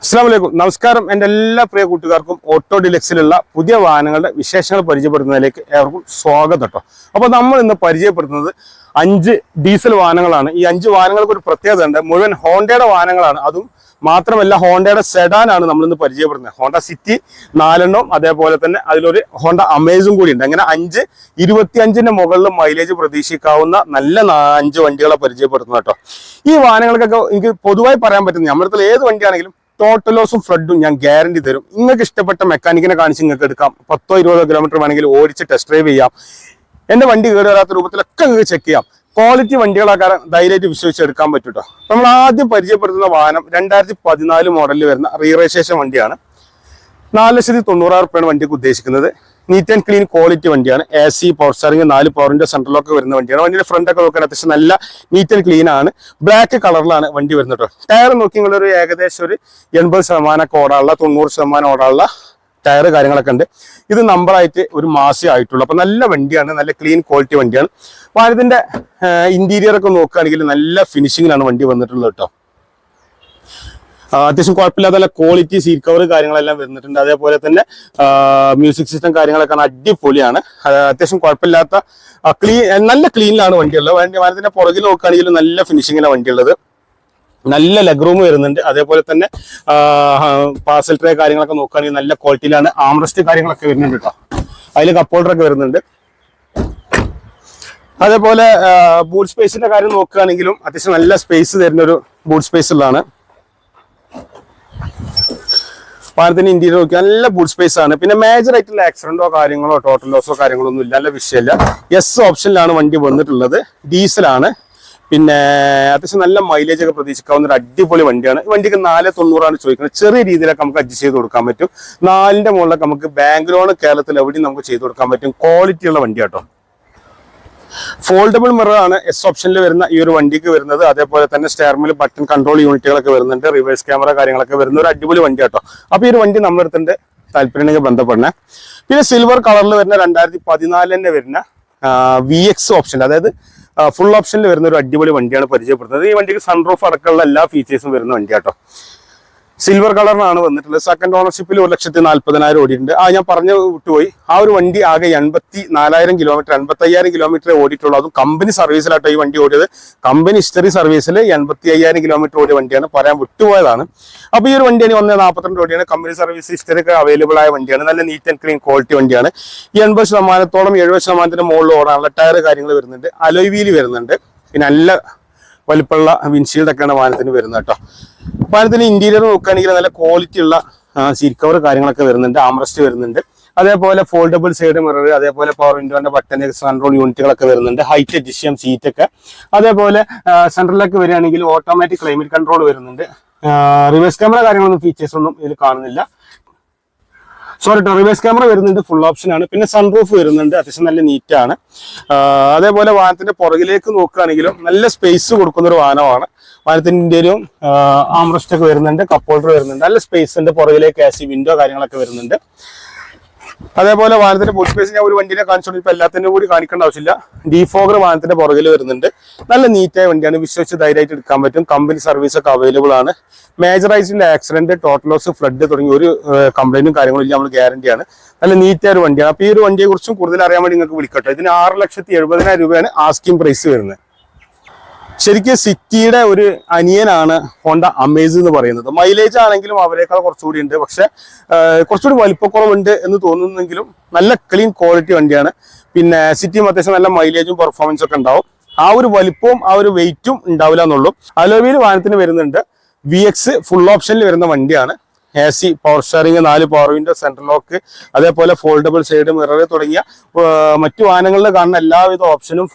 അസ്സലാമു നമസ്കാരം. എൻ്റെ എല്ലാ പ്രിയ കൂട്ടുകാർക്കും ഓട്ടോ ഡിലക്സിലുള്ള പുതിയ വാഹനങ്ങളുടെ വിശേഷങ്ങൾ പരിചയപ്പെടുത്തുന്നതിലേക്ക് ഏവർക്കും സ്വാഗതം കേട്ടോ. അപ്പോൾ നമ്മൾ ഇന്ന് പരിചയപ്പെടുത്തുന്നത് 5 ഡീസൽ വാഹനങ്ങളാണ്. ഈ 5 വാഹനങ്ങൾക്ക് ഒരു പ്രത്യേകത ഉണ്ട്. മുഴുവൻ ഹോണ്ടയുടെ വാഹനങ്ങളാണ്. അതും മാത്രമല്ല ഹോണ്ടയുടെ സെഡാനാണ് നമ്മളിന്ന് പരിചയപ്പെടുന്നത്. ഹോണ്ട സിറ്റി 4 അതേപോലെ തന്നെ അതിലൊരു ഹോണ്ട അമേസും കൂടി ഉണ്ട്. അങ്ങനെ 25 മുകളിൽ മൈലേജ് പ്രതീക്ഷിക്കാവുന്ന നല്ല 5 വണ്ടികളെ പരിചയപ്പെടുത്തുന്നത് കേട്ടോ. ഈ വാഹനങ്ങൾക്കൊക്കെ എനിക്ക് പൊതുവായി പറയാൻ പറ്റുന്നത് നമ്മുടെ ഏത് വണ്ടിയാണെങ്കിലും ടോട്ടൽ ലോസും ഫ്ലഡും ഞാൻ ഗ്യാരണ്ടി തരും. നിങ്ങൾക്ക് ഇഷ്ടപ്പെട്ട മെക്കാനിക്കിനെ കാണിച്ച് നിങ്ങൾക്ക് എടുക്കാം. 10-20 കിലോമീറ്റർ വേണമെങ്കിൽ ഓടിച്ച് ടെസ്റ്റ് ഡ്രൈവ് ചെയ്യാം. എൻ്റെ വണ്ടി കേട് വരാത്ത രൂപത്തിലൊക്കെ നിങ്ങൾക്ക് ചെക്ക് ചെയ്യാം. ക്വാളിറ്റി വണ്ടികളാക്കാരം ധൈര്യമായിട്ട് വിശ്വസിച്ച് എടുക്കാൻ പറ്റും കേട്ടോ. നമ്മൾ ആദ്യം പരിചയപ്പെടുത്തുന്ന വാഹനം 2014 മോഡലിൽ വരുന്ന റീരജിസ്ട്രേഷൻ വണ്ടിയാണ്. 4,90,000 വണ്ടിക്ക് ഉദ്ദേശിക്കുന്നത്. നീറ്റ് ആൻഡ് ക്ലീൻ ക്വാളിറ്റി വണ്ടിയാണ്. AC പവർ സ്റ്റാറിംഗ് 4 പവറിന്റെ സെൻട്രലൊക്കെ വരുന്ന വണ്ടിയാണ്. വണ്ടിയുടെ ഫ്രണ്ടൊക്കെ നോക്കാൻ അത്യാവശ്യം നല്ല നീറ്റ് ആൻഡ് ക്ലീൻ ആണ്. ബ്ലാക്ക് കളറിലാണ് വണ്ടി വരുന്നത് കേട്ടോ. ടയർ നോക്കി നിങ്ങളൊരു ഏകദേശം ഒരു 80% ഓടാനുള്ള 90% ഓടാനുള്ള ടയർ കാര്യങ്ങളൊക്കെ ഉണ്ട്. ഇത് നമ്പറായിട്ട് ഒരു മാസേ ആയിട്ടുള്ളൂ. അപ്പൊ നല്ല വണ്ടിയാണ്, നല്ല ക്ലീൻ ക്വാളിറ്റി വണ്ടിയാണ്. വാഹനത്തിന്റെ ഇന്റീരിയർ ഒക്കെ നോക്കുകയാണെങ്കിൽ നല്ല ഫിനിഷിങ്ങിലാണ് വണ്ടി വന്നിട്ടുള്ളത് കേട്ടോ. അത്യാവശ്യം കുഴപ്പമില്ലാത്ത നല്ല ക്വാളിറ്റി സീറ്റ് കവർ കാര്യങ്ങളെല്ലാം വരുന്നിട്ടുണ്ട്. അതേപോലെ തന്നെ മ്യൂസിക് സിസ്റ്റം കാര്യങ്ങളൊക്കെ അടിപൊളിയാണ്. അത്യാവശ്യം കുഴപ്പമില്ലാത്ത നല്ല ക്ലീനിലാണ് വണ്ടിയുള്ളത്. വാഹനത്തിന്റെ പുറകിൽ നോക്കുകയാണെങ്കിൽ നല്ല ഫിനിഷിങ്ങിലാണ് വണ്ടിയുള്ളത്. നല്ല ലെഗ് റൂം വരുന്നുണ്ട്. അതേപോലെ തന്നെ പാർസൽ ട്രേ കാര്യങ്ങളൊക്കെ നോക്കുകയാണെങ്കിൽ നല്ല ക്വാളിറ്റിയിലാണ്. ആംറസ്റ്റ് കാര്യങ്ങളൊക്കെ വരുന്നുണ്ട് കേട്ടോ. അതിൽ കപ്പ് ഹോൾഡറൊക്കെ വരുന്നുണ്ട്. അതേപോലെ ബൂട്ട് സ്പേസിന്റെ കാര്യം നോക്കുകയാണെങ്കിലും അത്യാവശ്യം നല്ല സ്പേസ് തരുന്ന ഒരു ബൂട്ട് സ്പേസ് ഉള്ളതാണ്. വാഹനത്തിന്റെ ഇന്റീരിയർ നോക്കി നല്ല ബൂട്ട് സ്പേസ് ആണ്. പിന്നെ മേജർ ആയിട്ടുള്ള ആക്സിഡന്റോ കാര്യങ്ങളോ ടോട്ടൽ ലോസോ കാര്യങ്ങളോ ഒന്നും ഇല്ല. നല്ല വിഷയമില്ല. എസ് ഓപ്ഷനിലാണ് വണ്ടി വന്നിട്ടുള്ളത്. ഡീസലാണ്. പിന്നെ അത്യാവശ്യം നല്ല മൈലേജ് ഒക്കെ പ്രതീക്ഷിക്കാവുന്ന ഒരു അടിപൊളി വണ്ടിയാണ്. ഈ വണ്ടിക്ക് 4,90 ചോദിക്കുന്നത്. ചെറിയ രീതിയിലൊക്കെ നമുക്ക് അഡ്ജസ്റ്റ് ചെയ്ത് കൊടുക്കാൻ പറ്റും. 4ന്റെ മുകളിലൊക്കെ നമുക്ക് ബാങ്ക് ലോൺ കേരളത്തിൽ എവിടെയും നമുക്ക് ചെയ്ത് കൊടുക്കാൻ പറ്റും. ക്വാളിറ്റിയുള്ള വണ്ടി കേട്ടോ. ഫോൾഡബിൾ മിറർ ആണ് എസ് ഓപ്ഷനിൽ വരുന്ന ഈ ഒരു വണ്ടിക്ക് വരുന്നത്. അതേപോലെ തന്നെ സ്റ്റെയർമിൽ ബട്ടൺ കൺട്രോൾ യൂണിറ്റുകളൊക്കെ വരുന്നുണ്ട്. റിവേഴ്സ് ക്യാമറ കാര്യങ്ങളൊക്കെ വരുന്ന ഒരു അടിപൊളി വണ്ടി കേട്ടോ. അപ്പൊ ഈ ഒരു വണ്ടി നമ്മളെടുത്തിട്ട് താല്പര്യമുണ്ടെങ്കിൽ ബന്ധപ്പെടണേ. പിന്നെ സിൽവർ കളറിൽ വരുന്ന 2014 വരുന്ന VX ഓപ്ഷൻ, അതായത് ഫുൾ ഓപ്ഷനിൽ വരുന്ന ഒരു അടിപൊളി വണ്ടിയാണ് പരിചയപ്പെടുന്നത്. ഈ വണ്ടിക്ക് സൺറൂഫ് അടക്കമുള്ള എല്ലാ ഫീച്ചേഴ്സും വരുന്ന വണ്ടി കേട്ടോ. സിൽവർ കളറിനാണ് വന്നിട്ടുള്ളത്. സെക്കൻഡ് ഓണർഷിപ്പിൽ 1,40,000 ഓടിയിട്ടുണ്ട്. ഞാൻ പറഞ്ഞു വിട്ടുപോയി. ആ ഒരു വണ്ടി ആകെ 84,000 കിലോമീറ്റർ 85,000 കിലോമീറ്റർ ഓടിയിട്ടുള്ളൂ. അതും കമ്പനി സർവീസിലാട്ടോ ഈ വണ്ടി ഓടിയത്. കമ്പനി ഹിസ്റ്ററി സർവീസിൽ 85,000 കിലോമീറ്റർ ഓടിയ വണ്ടിയാണ്. പറയാൻ വിട്ടുപോയതാണ്. അപ്പൊ ഈ ഒരു വണ്ടിയാണ് 1,42 ഓടിയാണ്. കമ്പനി സർവീസ് ഹിസ്റ്ററി ഒക്കെ അവൈലബിൾ ആയ വണ്ടിയാണ്. നല്ല നീറ്റ് ആൻഡ് ക്ലീൻ ക്വാളിറ്റി വണ്ടിയാണ്. 80%-ഓളം 70% മുകളിൽ ഓടാനുള്ള ടയർ കാര്യങ്ങൾ വരുന്നുണ്ട്. അലോയ് വീല് വരുന്നുണ്ട്. പിന്നെ നല്ല വലിപ്പമുള്ള വിൻഷീൽഡ് ഒക്കെയാണ് വാഹനത്തിന് വരുന്നത് കേട്ടോ. വാഹനത്തിന് ഇന്റീരിയർ നോക്കുകയാണെങ്കിൽ നല്ല ക്വാളിറ്റി ഉള്ള സീറ്റ് കവർ കാര്യങ്ങളൊക്കെ വരുന്നുണ്ട്. ആംറസ്റ്റ് വരുന്നുണ്ട്. അതേപോലെ ഫോൾഡബിൾ സൈഡ് മിറർ, അതേപോലെ പവർ വിൻഡോന്റെ ബട്ടൺ കൺട്രോൾ യൂണിറ്റുകളൊക്കെ വരുന്നുണ്ട്. ഹൈറ്റ് അഡ്ജസ്റ്റ് ചെയ്യാം സീറ്റ് ഒക്കെ. അതേപോലെ സെൻട്രലിലേക്ക് വരികയാണെങ്കിൽ ഓട്ടോമാറ്റിക് ക്ലൈമറ്റ് കൺട്രോൾ വരുന്നുണ്ട്. റിവേഴ്സ് ക്യാമറ കാര്യങ്ങളൊന്നും ഫീച്ചേഴ്സ് ഒന്നും ഇതിൽ കാണുന്നില്ല. സോറി കേട്ടോ, റിവേഴ്സ് ക്യാമറ വരുന്നുണ്ട്. ഫുൾ ഓപ്ഷൻ ആണ്. പിന്നെ സൺറൂഫ് വരുന്നുണ്ട്. അത്യാവശ്യം നല്ല നീറ്റാണ്. അതേപോലെ വാഹനത്തിന്റെ പുറകിലേക്ക് നോക്കുകയാണെങ്കിലും നല്ല സ്പേസ് കൊടുക്കുന്ന ഒരു വാഹനമാണ്. വാഹനത്തിന്റെ ഇന്ത്യയിലും ആംറസ്റ്റ് ഒക്കെ വരുന്നുണ്ട്. കപ്പ് ഹോൾഡർ വരുന്നുണ്ട്. നല്ല സ്പേസ് ഉണ്ട്. പുറകിലേക്ക് AC വിൻഡോ കാര്യങ്ങളൊക്കെ വരുന്നുണ്ട്. അതേപോലെ വാഹനത്തിന്റെ ബൂട്ട് സ്പേസ് ഞാൻ ഒരു വണ്ടിനെ കാണിച്ചോണ്ട് ഇപ്പൊ എല്ലാത്തിനും കൂടി കാണിക്കേണ്ട ആവശ്യമില്ല. ഡീഫോഗർ വാഹനത്തിന്റെ പുറകിൽ വരുന്നുണ്ട്. നല്ല നീറ്റായ വണ്ടിയാണ്. വിശ്വസിച്ച് ധൈര്യമായിട്ട് എടുക്കാൻ പറ്റും. കമ്പനി സർവീസ് ഒക്കെ അവൈലബിൾ ആണ്. മേജർ ആയിട്ടുള്ള ആക്സിഡന്റ്, ടോട്ടൽ ലോസ്, ഫ്ലഡ് തുടങ്ങി ഒരു കംപ്ലൈന്റും കാര്യങ്ങളും ഇല്ല. നമ്മൾ ഗ്യാരണ്ടിയാണ്. നല്ല നീറ്റായ ഒരു വണ്ടിയാണ്. അപ്പൊ ഈ ഒരു വണ്ടിയെ കുറിച്ചും കൂടുതൽ അറിയാൻ വേണ്ടി നിങ്ങൾക്ക് വിളിക്കട്ടെ. ഇതിന് 6,70,000 രൂപയാണ് ആസ്കിംഗ് പ്രൈസ് വരുന്നത്. ശരിക്കും സിറ്റിയുടെ ഒരു അനിയനാണ് ഹോണ്ട അമേസ് എന്ന് പറയുന്നത്. മൈലേജ് ആണെങ്കിലും അവരെക്കാൾ കുറച്ചുകൂടി ഉണ്ട്. പക്ഷെ കുറച്ചുകൂടി വലിപ്പക്കുറവുണ്ട് എന്ന് തോന്നുന്നെങ്കിലും നല്ല ക്ലീൻ ക്വാളിറ്റി വണ്ടിയാണ്. പിന്നെ സിറ്റിയും അത്യാവശ്യം നല്ല മൈലേജും പെർഫോമൻസും ഒക്കെ ഉണ്ടാവും. ആ ഒരു വലിപ്പവും ആ ഒരു വെയിറ്റും ഉണ്ടാവില്ല എന്നുള്ളൂ. അലോയ് വാഹനത്തിന് വരുന്നുണ്ട്. VX ഫുൾ ഓപ്ഷനിൽ വരുന്ന വണ്ടിയാണ്. AC power steering, 4 power window, central lock, അതേപോലെ ഫോൾഡബിൾ സൈഡ് മിറർ തുടങ്ങിയ മറ്റു വാഹനങ്ങളിൽ കാണുന്ന എല്ലാവിധ ഓപ്ഷനും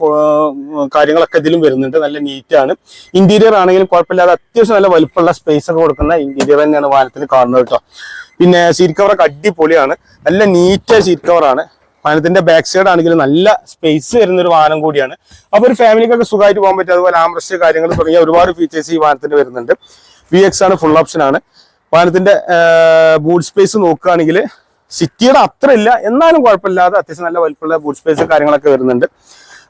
കാര്യങ്ങളൊക്കെ ഇതിലും വരുന്നുണ്ട്. നല്ല നീറ്റാണ്. ഇന്റീരിയർ ആണെങ്കിലും കുഴപ്പമില്ലാതെ അത്യാവശ്യം നല്ല വലുപ്പമുള്ള സ്പേസ് ഒക്കെ കൊടുക്കുന്ന ഇന്റീരിയർ തന്നെയാണ് വാഹനത്തിൽ കാണുന്നത് കേട്ടോ. പിന്നെ സീറ്റ് കവറൊക്കെ അടിപൊളിയാണ്. നല്ല നീറ്റായ സീറ്റ് കവറാണ്. വാഹനത്തിന്റെ ബാക്ക് സൈഡ് ആണെങ്കിലും നല്ല സ്പേസ് വരുന്ന ഒരു വാഹനം കൂടിയാണ്. അപ്പൊ ഒരു ഫാമിലിക്കൊക്കെ സുഖമായിട്ട് പോകാൻ പറ്റും. അതുപോലെ ആംറസ്റ്റ് കാര്യങ്ങൾ തുടങ്ങിയ ഒരുപാട് ഫീച്ചേഴ്സ് ഈ വാഹനത്തിന് വരുന്നുണ്ട്. VX ആണ്, ഫുൾ ഓപ്ഷൻ ആണ്. വാഹനത്തിന്റെ ബൂട്ട് സ്പേസ് നോക്കുകയാണെങ്കിൽ സിറ്റിയുടെ അത്ര ഇല്ല, എന്നാലും കുഴപ്പമില്ലാതെ അത്യാവശ്യം നല്ല വലിപ്പമുള്ള ബൂട്ട് സ്പേസ് കാര്യങ്ങളൊക്കെ വരുന്നുണ്ട്.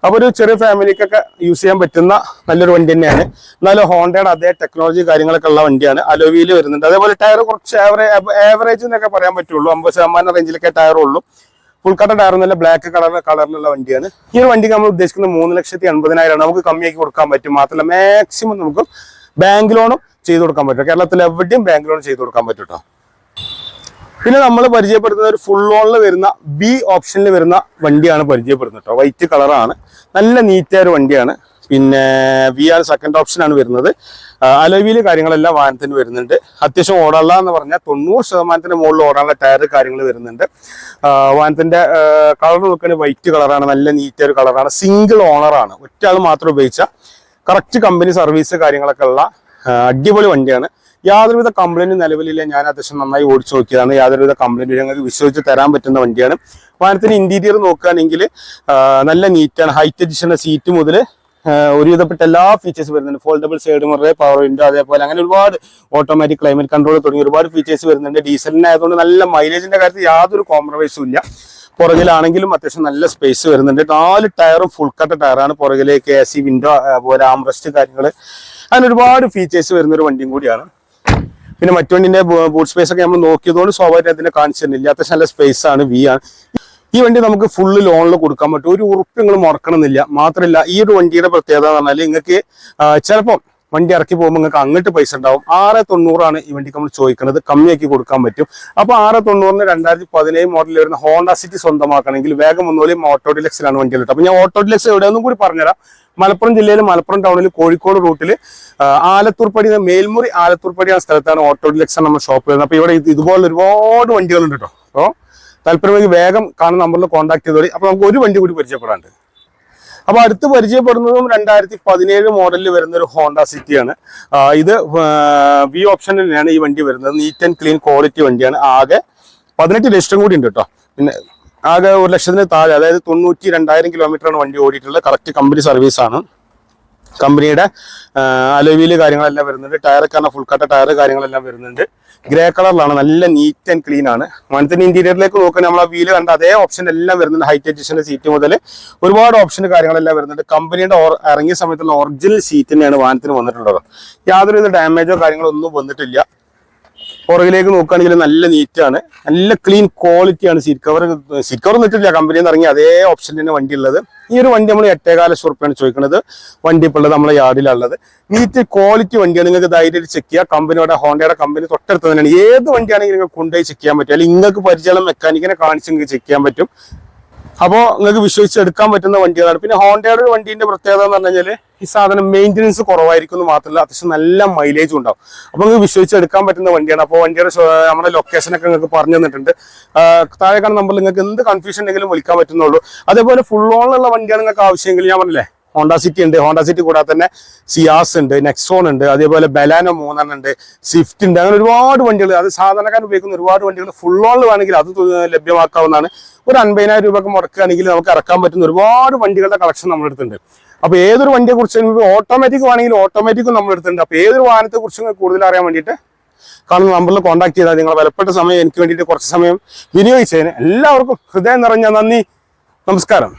അപ്പോൾ ഒരു ചെറിയ ഫാമിലിക്കൊക്കെ യൂസ് ചെയ്യാൻ പറ്റുന്ന നല്ലൊരു വണ്ടി തന്നെയാണ്. എന്നാലും ഹോണ്ടയുടെ അതേ ടെക്നോളജി കാര്യങ്ങളൊക്കെ ഉള്ള വണ്ടിയാണ്. അലോവിയിൽ വരുന്നുണ്ട്. അതേപോലെ ടയർ കുറച്ച് ആവറേജ് എന്നൊക്കെ പറയാൻ പറ്റുള്ളൂ. 50% റേഞ്ചിലൊക്കെ ടയറുള്ളൂ. ഫുൾ കട്ട ടയർ എന്നല്ല, ബ്ലാക്ക് കളറിലുള്ള വണ്ടിയാണ്. ഈ ഒരു വണ്ടിക്ക് നമ്മൾ ഉദ്ദേശിക്കുന്നത് 3,80,000 നമുക്ക് കമ്മിയാക്കി കൊടുക്കാൻ പറ്റും. മാത്രമല്ല മാക്സിമം നമുക്ക് ബാങ്ക് ലോണും ചെയ്ത് കൊടുക്കാൻ പറ്റും. കേരളത്തിൽ എവിടെയും ബാങ്ക് ലോൺ ചെയ്ത് കൊടുക്കാൻ പറ്റും കേട്ടോ. പിന്നെ നമ്മൾ പരിചയപ്പെടുത്തുന്ന ഒരു ഫുൾ ഓണിൽ വരുന്ന ബി ഓപ്ഷനിൽ വരുന്ന വണ്ടിയാണ് പരിചയപ്പെടുന്നത് കേട്ടോ. വൈറ്റ് കളറാണ്, നല്ല നീറ്റായ ഒരു വണ്ടിയാണ്. പിന്നെ വി ആർ സെക്കൻഡ് ഓപ്ഷനാണ് വരുന്നത്. അലോവിയിൽ കാര്യങ്ങളെല്ലാം വാഹനത്തിന് വരുന്നുണ്ട്. അത്യാവശ്യം ഓടാനുള്ള എന്ന് പറഞ്ഞാൽ 90% മുകളിൽ ഓടാനുള്ള ടയർ കാര്യങ്ങൾ വരുന്നുണ്ട്. വാഹനത്തിന്റെ കളർ നോക്കുകയാണെങ്കിൽ വൈറ്റ് കളറാണ്, നല്ല നീറ്റായ ഒരു കളറാണ്. സിംഗിൾ ഓണറാണ്, ഒറ്റ ആൾ മാത്രം ഉപയോഗിച്ച കറക്റ്റ് കമ്പനി സർവീസ് കാര്യങ്ങളൊക്കെ ഉള്ള അടിപൊളി വണ്ടിയാണ്. യാതൊരുവിധ കംപ്ലൈന്റും നിലവിലില്ല. ഞാൻ അത്യാവശ്യം നന്നായി ഓടിച്ചു നോക്കിയതാണ്. യാതൊരുവിധ കംപ്ലൈന്റും ഞങ്ങൾക്ക് വിശ്വസിച്ച് തരാൻ പറ്റുന്ന വണ്ടിയാണ്. വാഹനത്തിന് ഇന്റീരിയർ നോക്കുകയാണെങ്കിൽ നല്ല നീറ്റാണ്. ഹൈറ്റ് എഡിഷൻ സീറ്റ് മുതൽ ഒരുവിധപ്പെട്ട എല്ലാ ഫീച്ചേഴ്സ് വരുന്നുണ്ട്. Foldable side mirror, power window, അതേപോലെ അങ്ങനെ ഒരുപാട് ഓട്ടോമാറ്റിക് ക്ലൈമറ്റ് കൺട്രോൾ തുടങ്ങി ഒരുപാട് ഫീച്ചേഴ്സ് വരുന്നുണ്ട്. ഡീസലിനായതുകൊണ്ട് നല്ല മൈലേജിന്റെ കാര്യത്തിൽ യാതൊരു കോംപ്രമൈസും ഇല്ല. പുറകിലാണെങ്കിലും അത്യാവശ്യം നല്ല സ്പേസ് വരുന്നുണ്ട്. 4 ടയറും ഫുൾ കട്ട ടയറാണ്. പുറകിലേക്ക് AC, വിൻഡോ, അതുപോലെ ആംറസ്റ്റ് കാര്യങ്ങൾ, അങ്ങനെ ഒരുപാട് ഫീച്ചേഴ്സ് വരുന്ന ഒരു വണ്ടിയും കൂടിയാണ്. പിന്നെ മറ്റു വണ്ടിന്റെ ബൂട്ട് സ്പേസ് ഒക്കെ നമ്മൾ നോക്കിയതുകൊണ്ട് സ്വാഭാവികമായിട്ട് അതിനെ കാണിച്ചു തരുന്നില്ല. അത്യാവശ്യം നല്ല സ്പേസ് ആണ്. വി ആണ്. ഈ വണ്ടി നമുക്ക് ഫുള്ള് ലോണിൽ കൊടുക്കാൻ പറ്റും. ഒരു ഉറുപ്പ് നിങ്ങൾ മുടക്കണമെന്നില്ല. മാത്രമല്ല ഈ ഒരു വണ്ടിയുടെ പ്രത്യേകത എന്ന് പറഞ്ഞാൽ നിങ്ങൾക്ക് ചിലപ്പോൾ വണ്ടി ഇറക്കി പോകുമ്പോൾ നിങ്ങൾക്ക് അങ്ങോട്ട് പൈസ ഉണ്ടാവും. 690 ഈ വണ്ടിക്ക് നമ്മൾ ചോദിക്കുന്നത്, കമ്മിയാക്കി കൊടുക്കാൻ പറ്റും. അപ്പോൾ 690 2017 മോഡലിൽ വരുന്ന ഹോണ്ട സിറ്റി സ്വന്തമാക്കണമെങ്കിൽ വേഗം ഒന്നുപോലെ ഓട്ടോ ഡിലക്സിലാണ് വണ്ടി കിട്ടും. അപ്പോൾ ഞാൻ ഓട്ടോ ഡിലക്സ് എവിടെയൊന്നും കൂടി പറഞ്ഞുതരാം. മലപ്പുറം ജില്ലയിൽ മലപ്പുറം ടൗണിൽ കോഴിക്കോട് റൂട്ടിൽ ആലത്തൂർപ്പടി, മേൽമുറി ആലത്തൂർപ്പടി ആ സ്ഥലത്താണ് ഓട്ടോ ഡിലക്സ് നമ്മുടെ ഷോപ്പ് വരുന്നത്. അപ്പോൾ ഇവിടെ ഇതുപോലെ ഒരുപാട് വണ്ടികളുണ്ട് കേട്ടോ. അപ്പോൾ താല്പര്യമെങ്കിൽ വേഗം കാണുന്ന നമ്പറിൽ കോൺടാക്ട് ചെയ്തോളി. അപ്പോൾ നമുക്ക് ഒരു വണ്ടി കൂടി പരിചയപ്പെടാണ്ട്. അപ്പോൾ അടുത്ത് പരിചയപ്പെടുന്നതും 2017 മോഡലിൽ വരുന്ന ഒരു ഹോണ്ട സിറ്റിയാണ്. ഇത് വി ഓപ്ഷനിലാണ് ഈ വണ്ടി വരുന്നത്. നീറ്റ് ആൻഡ് ക്ലീൻ ക്വാളിറ്റി വണ്ടിയാണ്. ആകെ 18 രജിസ്റ്ററും കൂടി ഉണ്ട് കേട്ടോ. പിന്നെ ആകെ 1,00,000 താഴെ, അതായത് 92,000 കിലോമീറ്ററാണ് വണ്ടി ഓടിയിട്ടുള്ളത്. കറക്റ്റ് കമ്പനി സർവീസാണ്. കമ്പനിയുടെ അലോവിയിൽ കാര്യങ്ങളെല്ലാം വരുന്നുണ്ട്. ടയറൊക്കെ ഫുൾ കട്ട ടയർ കാര്യങ്ങളെല്ലാം വരുന്നുണ്ട്. ഗ്രേ കളറിലാണ്, നല്ല നീറ്റ് ആൻഡ് ക്ലീൻ ആണ്. വാഹനത്തിന്റെ ഇന്റീരിയറിലേക്ക് നോക്കാൻ നമ്മൾ ആ വീല് കണ്ട അതേ ഓപ്ഷൻ എല്ലാം വരുന്നുണ്ട്. ഹൈറ്റ് അഡ്ജസ്റ്റിന്റെ സീറ്റ് മുതൽ ഒരുപാട് ഓപ്ഷൻ കാര്യങ്ങളെല്ലാം വരുന്നുണ്ട്. കമ്പനിയുടെ ഇറങ്ങിയ സമയത്തുള്ള ഒറിജിനൽ സീറ്റ് തന്നെയാണ് വാഹനത്തിന് വന്നിട്ടുള്ളത്. യാതൊരുവിധ ഡാമേജോ കാര്യങ്ങളോ ഒന്നും വന്നിട്ടില്ല. പുറകിലേക്ക് നോക്കുകയാണെങ്കിൽ നല്ല നീറ്റാണ്, നല്ല ക്ലീൻ ക്വാളിറ്റിയാണ്. സീറ്റ് കവർ നിട്ടില്ല, കമ്പനിയിൽ നിന്ന് ഇറങ്ങി അതേ ഓപ്ഷൻ തന്നെ വണ്ടി ഉള്ളത്. ഈ ഒരു വണ്ടി നമ്മൾ 8,15,000 ചോദിക്കുന്നത്. വണ്ടി ഇപ്പോൾ ഉള്ളത് നമ്മളെ യാർഡിലുള്ളത്. നീറ്റ് ക്വാളിറ്റി വണ്ടിയാണ്. നിങ്ങൾക്ക് ധൈര്യമായിട്ട് ചെക്ക് ചെയ്യുക. കമ്പനിയുടെ ഹോണ്ടയുടെ കമ്പനി തൊട്ടടുത്ത് തന്നെയാണ്. ഏത് വണ്ടിയാണെങ്കിലും നിങ്ങൾക്ക് കൊണ്ടുപോയി ചെക്ക് ചെയ്യാൻ പറ്റും. അല്ലെങ്കിൽ നിങ്ങൾക്ക് പരിചയം മെക്കാനിക്കിനെ കാണിച്ച് നിങ്ങൾക്ക് ചെക്ക് ചെയ്യാൻ പറ്റും. അപ്പോൾ നിങ്ങൾക്ക് വിശ്വസിച്ച് എടുക്കാൻ പറ്റുന്ന വണ്ടികളാണ്. പിന്നെ ഹോണ്ടയുടെ ഒരു വണ്ടീന്റെ പ്രത്യേകത എന്ന് പറഞ്ഞു കഴിഞ്ഞാൽ ഈ സാധനം മെയിൻ്റനൻസ് കുറവായിരിക്കും എന്ന് മാത്രമല്ല അത്യാവശ്യം നല്ല മൈലേജും ഉണ്ടാവും. അപ്പോൾ നിങ്ങൾക്ക് വിശ്വസിച്ച് എടുക്കാൻ പറ്റുന്ന വണ്ടിയാണ്. അപ്പോൾ വണ്ടിയുടെ നമ്മുടെ ലൊക്കേഷനൊക്കെ നിങ്ങൾക്ക് പറഞ്ഞു തന്നിട്ടുണ്ട്. താഴെ കാണുന്ന നമ്പറിൽ നിങ്ങൾക്ക് എന്ത് കൺഫ്യൂഷൻ ഉണ്ടെങ്കിലും വിളിക്കാൻ പറ്റുന്നുള്ളൂ. അതേപോലെ ഫുൾ ഓണിലുള്ള വണ്ടിയാണ് നിങ്ങൾക്ക് ആവശ്യമെങ്കിൽ ഞാൻ പറഞ്ഞില്ലേ, ഹോണ്ട സിറ്റി ഉണ്ട്. ഹോണ്ട സിറ്റി കൂടാതെ തന്നെ സിയാസ് ഉണ്ട്, നെക്സോൺ ഉണ്ട്, അതേപോലെ ബലാനോ 3 ഉണ്ട്, സ്വിഫ്റ്റ് ഉണ്ട്. അങ്ങനെ ഒരുപാട് വണ്ടികൾ, അത് സാധാരണക്കാർ ഉപയോഗിക്കുന്ന ഒരുപാട് വണ്ടികൾ ഫുൾ ഓണിൽ വേണമെങ്കിൽ അത് ലഭ്യമാക്കാവുന്നതാണ്. ഒരു 50,000 രൂപയ്ക്ക് മുടക്കുകയാണെങ്കിൽ നമുക്ക് ഇറക്കാൻ പറ്റുന്ന ഒരുപാട് വണ്ടികളുടെ കളക്ഷൻ നമ്മുടെ അടുത്തുണ്ട്. അപ്പോൾ ഏതൊരു വണ്ടിയെ കുറിച്ച് ഓട്ടോമാറ്റിക് വേണമെങ്കിൽ ഓട്ടോമാറ്റിക്കും നമ്മുടെ അടുത്തുണ്ട്. അപ്പോൾ ഏതൊരു വാഹനത്തെ കുറിച്ച് കൂടുതൽ അറിയാൻ വേണ്ടിയിട്ട് കാണുന്ന നമ്പറിൽ കോൺടാക്ട് ചെയ്താൽ നിങ്ങൾ വിലപ്പെട്ട സമയം എനിക്ക് വേണ്ടിയിട്ട് കുറച്ച് സമയം വിനിയോഗിച്ചതിന് എല്ലാവർക്കും ഹൃദയം നിറഞ്ഞ നന്ദി. നമസ്കാരം.